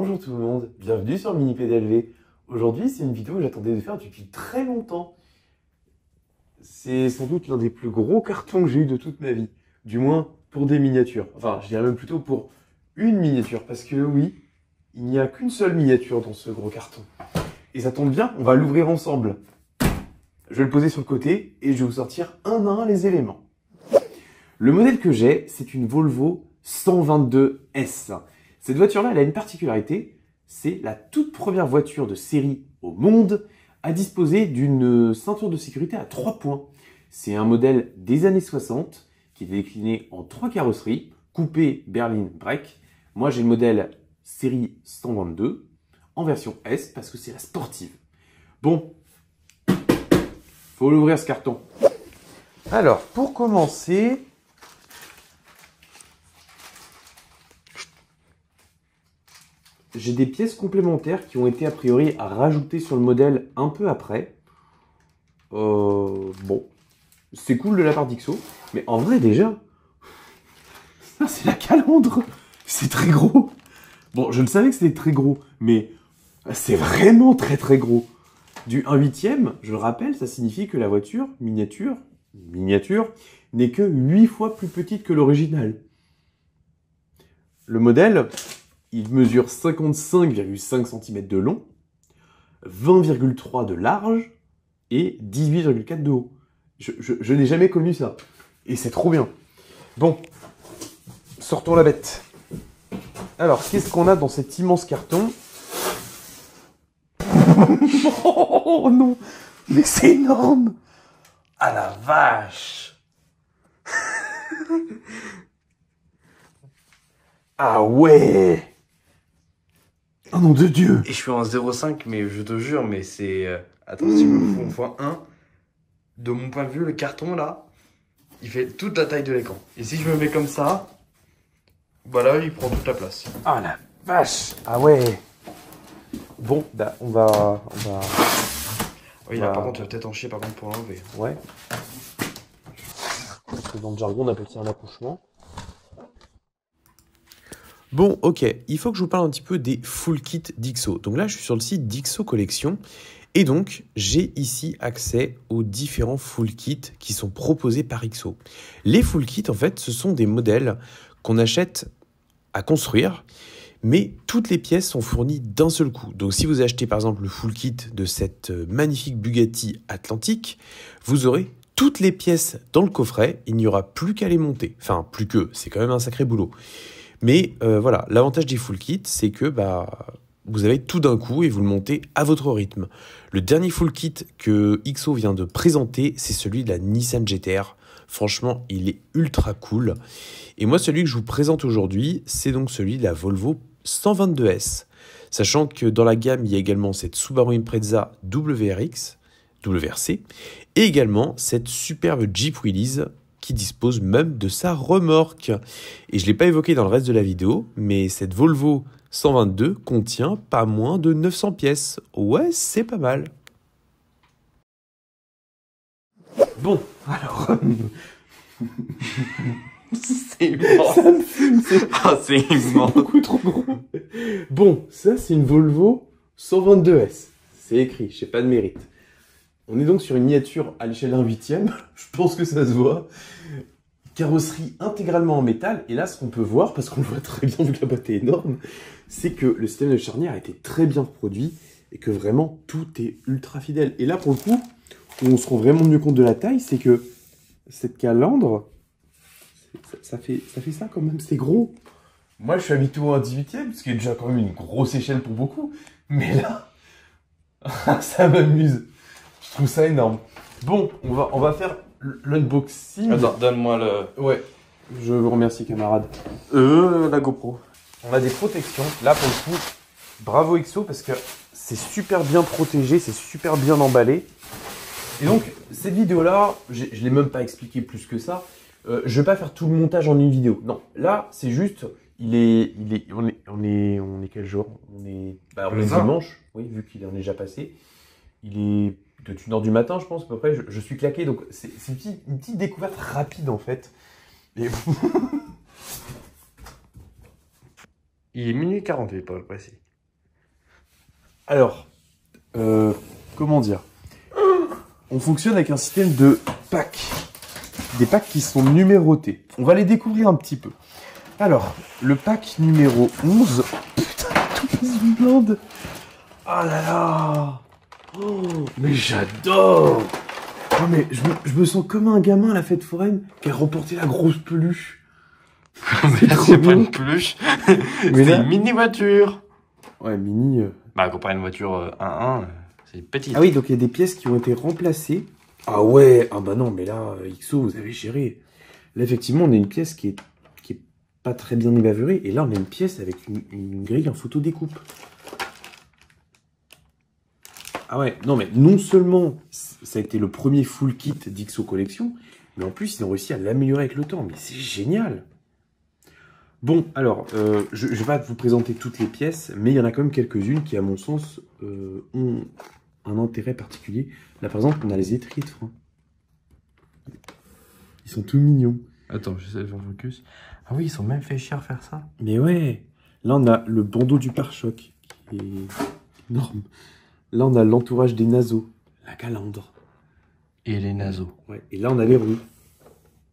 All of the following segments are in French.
Bonjour tout le monde, bienvenue sur Mini PDLV. Aujourd'hui, c'est une vidéo que j'attendais de faire depuis très longtemps. C'est sans doute l'un des plus gros cartons que j'ai eu de toute ma vie. Du moins, pour des miniatures. Enfin, je dirais même plutôt pour une miniature. Parce que oui, il n'y a qu'une seule miniature dans ce gros carton. Et ça tombe bien, on va l'ouvrir ensemble. Je vais le poser sur le côté et je vais vous sortir un à un les éléments. Le modèle que j'ai, c'est une Volvo 122S. Cette voiture-là, elle a une particularité, c'est la toute première voiture de série au monde à disposer d'une ceinture de sécurité à 3 points. C'est un modèle des années 60 qui est décliné en 3 carrosseries, coupé, berline, break. Moi, j'ai le modèle série 122 en version S parce que c'est la sportive. Bon, faut l'ouvrir ce carton. Alors, pour commencer, j'ai des pièces complémentaires qui ont été a priori rajoutées sur le modèle un peu après. Bon, c'est cool de la part d'XO, mais en vrai déjà, ça c'est la calandre, c'est très gros. Bon, je le savais que c'était très gros, mais c'est vraiment très très gros. Du 1/8, je le rappelle, ça signifie que la voiture, miniature, n'est que 8 fois plus petite que l'original. Le modèle, il mesure 55,5 cm de long, 20,3 de large et 18,4 de haut. Je n'ai jamais connu ça. Et c'est trop bien. Bon, sortons la bête. Alors, qu'est-ce qu'on a dans cet immense carton? Oh non, mais c'est énorme. Ah la vache. Ah ouais. Oh nom de Dieu! Et je suis en 0,5, mais je te jure, mais c'est... Attends, si je me fous en x1, de mon point de vue, le carton, là, il fait toute la taille de l'écran. Et si je me mets comme ça, bah là, il prend toute la place. Ah la vache! Ah ouais! Bon, bah, on va... Oui, là, par contre, tu vas peut-être en chier, par contre, pour l'enlever. Ouais. Dans le jargon, on appelle ça un accouchement. Bon, ok, il faut que je vous parle un petit peu des full kits d'XO. Donc là, je suis sur le site d'XO Collection. Et donc, j'ai ici accès aux différents full kits qui sont proposés par XO. Les full kits, en fait, ce sont des modèles qu'on achète à construire, mais toutes les pièces sont fournies d'un seul coup. Donc si vous achetez par exemple le full kit de cette magnifique Bugatti Atlantique, vous aurez toutes les pièces dans le coffret, il n'y aura plus qu'à les monter. Enfin, plus que, c'est quand même un sacré boulot. Mais voilà, l'avantage des full kits, c'est que vous avez tout d'un coup et vous le montez à votre rythme. Le dernier full kit que XO vient de présenter, c'est celui de la Nissan GT-R. Franchement, il est ultra cool. Et moi, celui que je vous présente aujourd'hui, c'est donc celui de la Volvo 122S. Sachant que dans la gamme, il y a également cette Subaru Impreza WRC, et également cette superbe Jeep Willys qui dispose même de sa remorque. Et je ne l'ai pas évoqué dans le reste de la vidéo, mais cette Volvo 122 contient pas moins de 900 pièces. Ouais, c'est pas mal. Bon, alors... C'est immense. Ça me fume, c'est immense. beaucoup trop gros. Bon, ça c'est une Volvo 122S. C'est écrit, je sais pas de mérite. On est donc sur une miniature à l'échelle d'un 8e. Je pense que ça se voit. Carrosserie intégralement en métal. Et là, ce qu'on peut voir, parce qu'on le voit très bien vu que la boîte est énorme, c'est que le système de charnière a été très bien reproduit et que vraiment tout est ultra fidèle. Et là, pour le coup, où on se rend vraiment mieux compte de la taille, c'est que cette calandre, ça fait ça quand même, c'est gros. Moi, je suis habitué au 1/18e, ce qui est déjà quand même une grosse échelle pour beaucoup. Mais là, ça m'amuse. Je trouve ça énorme. Bon, on va faire l'unboxing. Attends, donne-moi le... Ouais, je vous remercie, camarade. La GoPro. On a des protections. Là, pour le coup, bravo XO, parce que c'est super bien protégé, c'est super bien emballé. Et donc, cette vidéo-là, je ne l'ai même pas expliqué plus que ça. Je ne vais pas faire tout le montage en une vidéo. Non, là, c'est juste... on est quel jour? On est dimanche, oui, vu qu'il en est déjà passé. Il est de 1h du matin, je pense, à peu près. Je suis claqué, donc c'est une petite découverte rapide, en fait. Et... Il est minuit 48, pour le précis. Alors, comment dire? On fonctionne avec un système de packs. Des packs qui sont numérotés. On va les découvrir un petit peu. Alors, le pack numéro 11. Putain, tout passe une blinde. Oh là là. Oh, mais j'adore. Oh, mais je me sens comme un gamin à la fête foraine qui a remporté la grosse peluche. Mais là, c'est pas une peluche. C'est une mini voiture. Ouais, mini. Bah, comparé à une voiture 1-1, c'est petite. Ah oui, donc il y a des pièces qui ont été remplacées. Ah ouais, ah bah non, mais là, XO, vous avez géré. Là, effectivement, on a une pièce qui est pas très bien évaluée. Et là, on a une pièce avec une grille en photo découpe. Ah ouais, non mais non seulement ça a été le premier full kit d'XO Collection, mais en plus ils ont réussi à l'améliorer avec le temps. Mais c'est génial. Bon, alors, je vais pas vous présenter toutes les pièces, mais il y en a quand même quelques-unes qui, à mon sens, ont un intérêt particulier. Là, par exemple, on a les étriers de frein. Ils sont tout mignons. Attends, j'essaie de faire focus. Ah oui, ils sont même fait chier à faire ça. Mais ouais. Là, on a le bandeau du pare-choc, qui est énorme. Là, on a l'entourage des naseaux, la calandre. Et les naseaux. Ouais. Et là, on a les roues.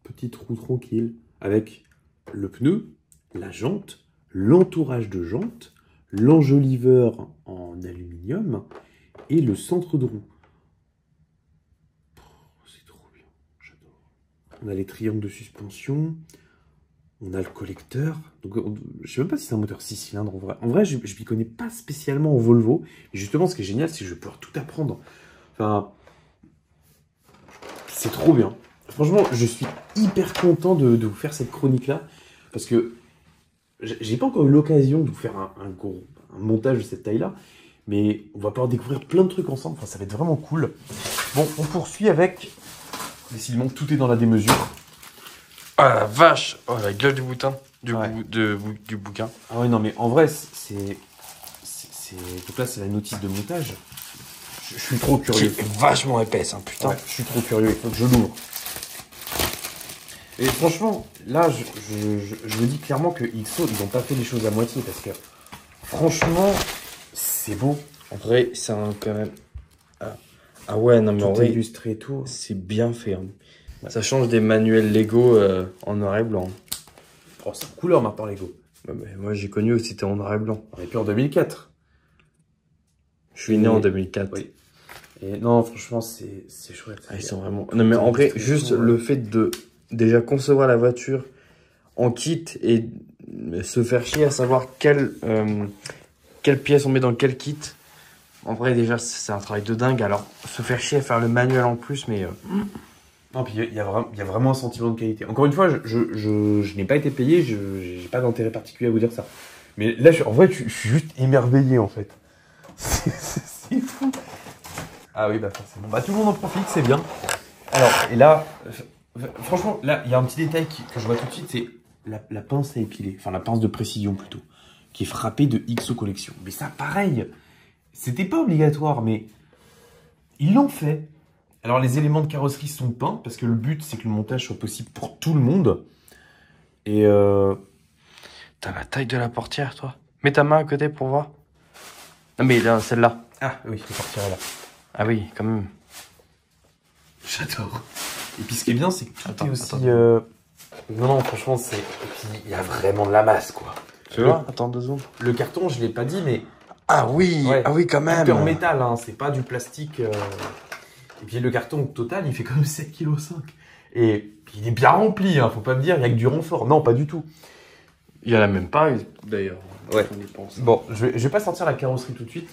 Petite roue tranquille, avec le pneu, la jante, l'entourage de jante, l'enjoliveur en aluminium et le centre de roue. C'est trop bien, j'adore. On a les triangles de suspension, on a le collecteur. Donc, je sais même pas si c'est un moteur 6 cylindres en vrai. En vrai, je m'y connais pas spécialement en Volvo. Et justement, ce qui est génial, c'est que je vais pouvoir tout apprendre. Enfin, c'est trop bien. Franchement, je suis hyper content de vous faire cette chronique-là. Parce que j'ai pas encore eu l'occasion de vous faire un montage de cette taille-là. Mais on va pouvoir découvrir plein de trucs ensemble. Enfin, ça va être vraiment cool. Bon, on poursuit avec... Décidément, tout est dans la démesure. Ah la vache. Oh la gueule du boutin. Du bouquin. Ah ouais, non, mais en vrai, c'est... Donc là, c'est la notice de montage. Je suis trop curieux. Qui est vachement épaisse, hein, putain. Ouais, je suis trop curieux, il faut que je l'ouvre. Et franchement, là, je me dis clairement que XO, ils n'ont pas fait les choses à moitié, parce que franchement, c'est beau. En vrai, c'est quand même... Ah ouais, non mais en Tout vrai, illustré et tout. c'est bien fait. Hein. Ouais. Ça change des manuels Lego en noir et blanc. Oh, c'est en couleur maintenant, Lego. Ouais, mais moi, j'ai connu aussi, c'était en noir et blanc. On est plus en 2004. Je suis né en 2004. Oui. Et non, franchement, c'est chouette. Ah, ils sont vraiment... Non mais en vrai, juste le fait de déjà concevoir la voiture en kit et se faire chier à savoir quelle pièce on met dans quel kit. En vrai, déjà, c'est un travail de dingue. Alors, se faire chier à faire le manuel en plus, mais... Non, puis il y a vraiment un sentiment de qualité. Encore une fois, je n'ai pas été payé, je n'ai pas d'intérêt particulier à vous dire ça. Mais là, en vrai, je suis juste émerveillé, en fait. C'est fou. Ah oui, bah forcément. Bah tout le monde en profite, c'est bien. Alors, et là, franchement, là, il y a un petit détail que je vois tout de suite, c'est la pince à épiler. Enfin, la pince de précision, plutôt. Qui est frappée de XO Collection. Mais ça, pareil. C'était pas obligatoire, mais ils l'ont fait. Alors, les éléments de carrosserie sont peints, parce que le but, c'est que le montage soit possible pour tout le monde. Et T'as la taille de la portière, toi. Mets ta main à côté pour voir. Non, mais là, celle-là. Ah, oui, je partirai là. Ah oui, quand même. J'adore. Et puis, ce qui est bien, c'est que tout est aussi... attends. Non, franchement, c'est... Et puis, il y a vraiment de la masse, quoi. Tu vois? Attends 2 secondes. Le carton, je l'ai pas dit, mais... Ah oui, Ouais. ah oui, quand même. C'est en métal, hein, c'est pas du plastique. Et puis le carton total, il fait quand même 7,5 kg. Et il est bien rempli, hein, faut pas me dire, il y a que du renfort. Non, pas du tout. Il y en a même pas, d'ailleurs. Ouais. On y pense. Bon, je vais pas sortir la carrosserie tout de suite.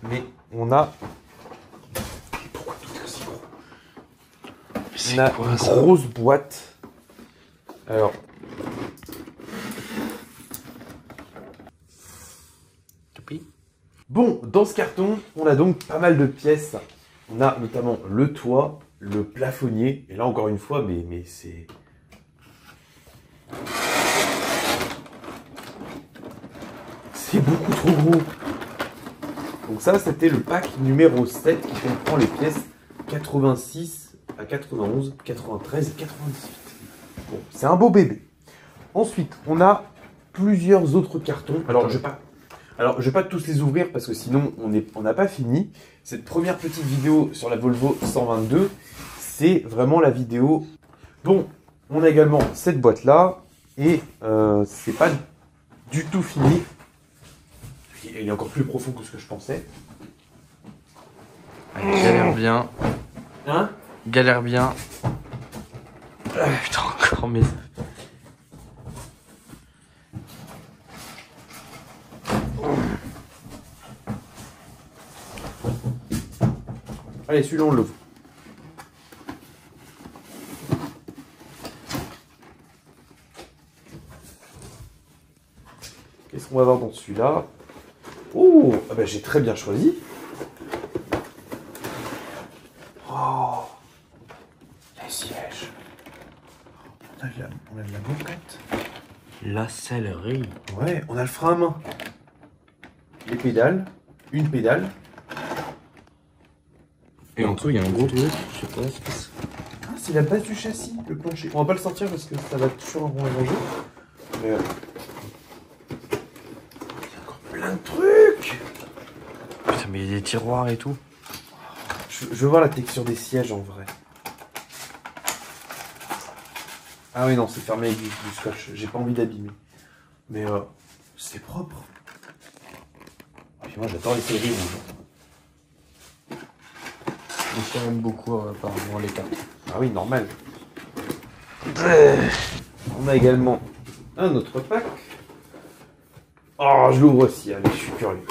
Mais on a... Pourquoi tout est aussi gros? On a une grosse boîte. Alors... Bon, dans ce carton, on a donc pas mal de pièces. On a notamment le toit, le plafonnier. Et là, encore une fois, mais c'est... C'est beaucoup trop gros. Donc ça, c'était le pack numéro 7 qui comprend les pièces 86 à 91, 93 et 98. Bon, c'est un beau bébé. Ensuite, on a plusieurs autres cartons. Alors, je vais pas... Alors, je vais pas tous les ouvrir parce que sinon, on n'a pas fini. Cette première petite vidéo sur la Volvo 122, c'est vraiment la vidéo. Bon, on a également cette boîte-là et c'est pas du tout fini. Il est encore plus profond que ce que je pensais. Allez, galère bien. Hein? Galère bien. Putain, encore mes... Allez, celui-là, on l'ouvre. Qu'est-ce qu'on va avoir dans celui-là? Oh, ah ben, j'ai très bien choisi. Oh, les sièges. On a de la banquette. La sellerie. Ouais, on a le frein à main. Les pédales. Une pédale. Et en dessous, il y a un gros truc. Je sais pas ce que c'est. Ah, c'est la base du châssis, le plancher. On va pas le sortir parce que ça va toujours un ranger. Mais il y a encore plein de trucs. Putain, mais il y a des tiroirs et tout. Je veux voir la texture des sièges en vrai. Ah oui, non, c'est fermé avec du scotch. J'ai pas envie d'abîmer. Mais c'est propre. Et puis moi, j'adore les séries rouges. Les chiens aiment beaucoup apparemment les cartes. Ah oui, normal. On a également un autre pack. Oh, je l'ouvre aussi. Allez, je suis curieux.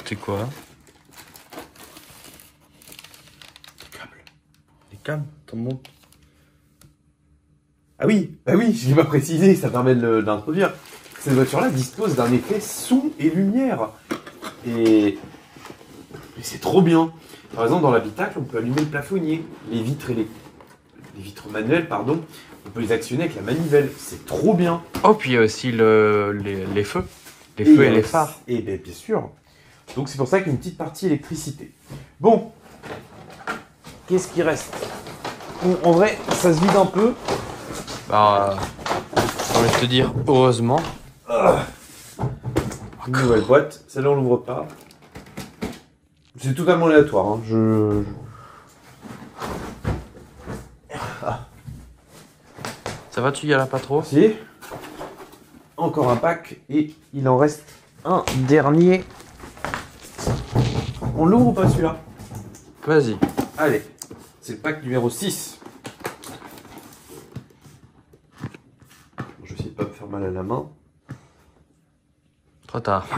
C'est quoi? Les câbles, t'en montes. Ah oui, bah oui, je l'ai pas précisé, ça permet de l'introduire. Cette voiture-là dispose d'un effet son et lumière. Et c'est trop bien. Par exemple, dans l'habitacle, on peut allumer le plafonnier. Les vitres vitres manuelles, pardon, on peut les actionner avec la manivelle. C'est trop bien. Oh, puis il y a aussi les feux. Les feux et les phares. Et bien sûr. Donc c'est pour ça qu'il y a une petite partie électricité. Bon, qu'est-ce qui reste? Bon, en vrai, ça se vide un peu. Bah, j'ai envie de te dire, heureusement. Une nouvelle boîte. Celle-là, on l'ouvre pas. C'est totalement aléatoire. Hein. Ça va, tu y allais pas trop? Si. Encore un pack. Et il en reste un dernier. On l'ouvre ou pas celui-là? Vas-y. Allez. C'est le pack numéro 6. Je vais essayer de pas me faire mal à la main. Trop tard.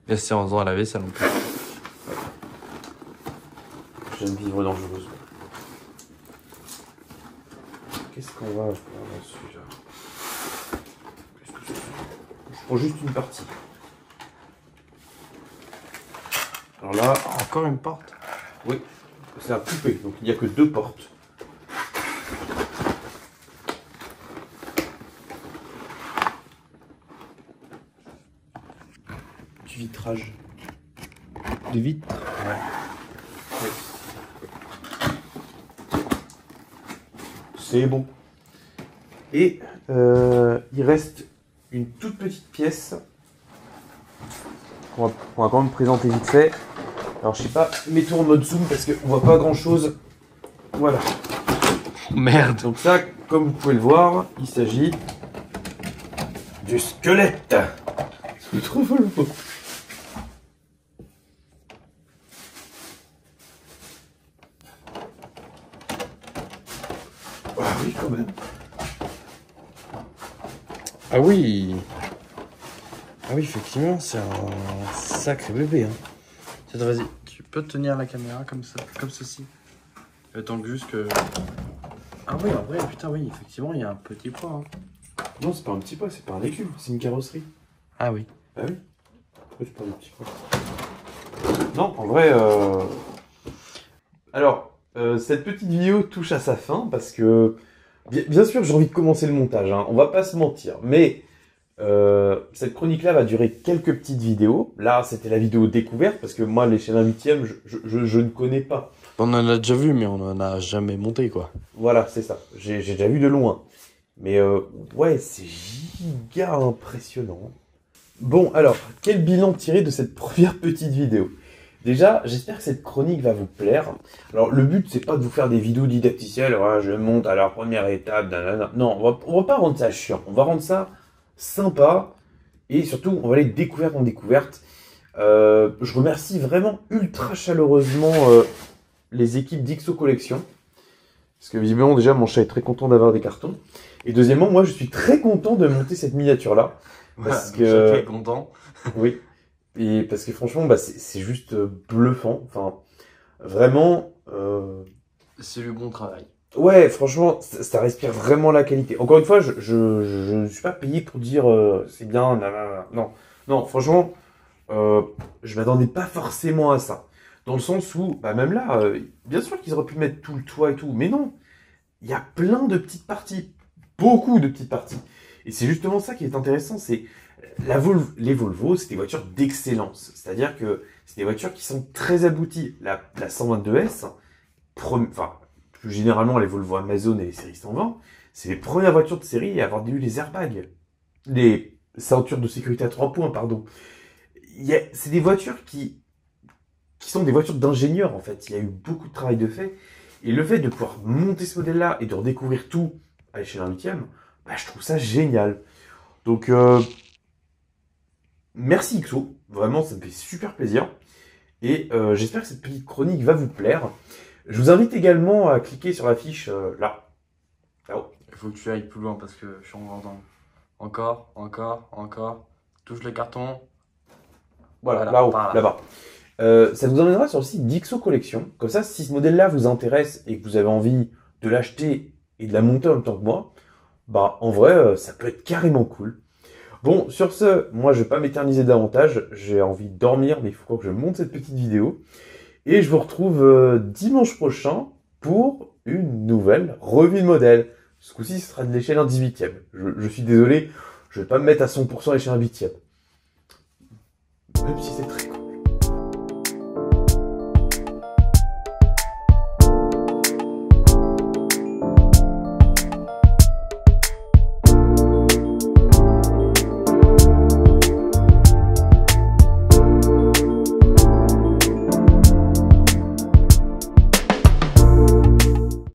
La séance dans la vaisselle en plus. J'aime vivre dangereusement. Qu'est-ce qu'on va faire dans celui-là? Qu'est-ce que c'est? Je prends juste une partie. Alors là, Encore une porte. oui, c'est un coupé, donc il n'y a que 2 portes. Du vitrage. De vitre. Ouais. C'est bon. Et il reste une toute petite pièce qu'on va quand même présenter vite fait. Alors je sais pas, mettons en mode zoom parce qu'on voit pas grand chose. Voilà. Merde. Donc ça, comme vous pouvez le voir, il s'agit du squelette. Je trouve le mot. Ah oui, quand même. Ah oui. Ah oui, effectivement, c'est un sacré bébé. Hein. Vas-y, tu peux tenir la caméra comme ça, comme ceci. Tant que juste que... Ah oui, en vrai, putain, oui, effectivement, il y a un petit poids. Hein. Non, c'est pas un petit poids, c'est pas un véhicule, c'est une carrosserie. Ah oui. Ah oui. Pourquoi je parle de petit poids? Non, en vrai... Alors, cette petite vidéo touche à sa fin parce que... Bien sûr, j'ai envie de commencer le montage, hein, on va pas se mentir. Mais Cette chronique-là va durer quelques petites vidéos. Là, c'était la vidéo découverte, parce que moi, l'échelle 1/8, je ne connais pas. On en a déjà vu, mais on en a jamais monté, quoi. Voilà, c'est ça. J'ai déjà vu de loin. Mais ouais, c'est giga impressionnant. Bon, alors, quel bilan tirer de cette première petite vidéo? Déjà, j'espère que cette chronique va vous plaire. Alors, le but, c'est pas de vous faire des vidéos didacticielles. Ouais, je monte à la première étape. Nanana. Non, on va pas rendre ça chiant. On va rendre ça sympa. Et surtout, on va aller découverte en découverte. Je remercie vraiment ultra chaleureusement les équipes d'XO Collection. Parce que visiblement, déjà, mon chat est très content d'avoir des cartons. Et deuxièmement, moi, je suis très content de monter cette miniature-là. Parce que... Je suis content. Oui. Et parce que franchement, bah, c'est juste bluffant. Enfin, vraiment... C'est du bon travail. Ouais, franchement, ça respire vraiment la qualité. Encore une fois, je ne suis pas payé pour dire c'est bien, nanana. Non, non, franchement, je m'attendais pas forcément à ça. Dans le sens où, bah même là, bien sûr qu'ils auraient pu mettre tout le toit et tout, mais non, il y a plein de petites parties, beaucoup de petites parties. Et c'est justement ça qui est intéressant, c'est les Volvo, c'est des voitures d'excellence. C'est-à-dire que c'est des voitures qui sont très abouties. La 122S, enfin, plus généralement les Volvo Amazon et les séries 120, c'est les premières voitures de série à avoir eu les airbags. Les ceintures de sécurité à 3 points, pardon. C'est des voitures qui sont des voitures d'ingénieurs, en fait. Il y a eu beaucoup de travail de fait. Et le fait de pouvoir monter ce modèle-là et de redécouvrir tout à l'échelle 1/8, bah, je trouve ça génial. Donc, merci XO. Vraiment, ça me fait super plaisir. Et j'espère que cette petite chronique va vous plaire. Je vous invite également à cliquer sur la fiche là. Là-haut. Il faut que tu ailles plus loin parce que je suis en entend. Encore. Touche le carton. Voilà, là-haut, là-bas. Ça vous emmènera sur le site d'XO Collection. Comme ça, si ce modèle-là vous intéresse et que vous avez envie de l'acheter et de la monter en même temps que moi, bah en vrai, ça peut être carrément cool. Bon, sur ce, moi je vais pas m'éterniser davantage. J'ai envie de dormir, mais il faut que je monte cette petite vidéo. Et je vous retrouve dimanche prochain pour une nouvelle revue de modèle. Ce coup-ci, ce sera de l'échelle 1/18e. Je suis désolé, je vais pas me mettre à 100% à l'échelle 1/8e. Même si c'est très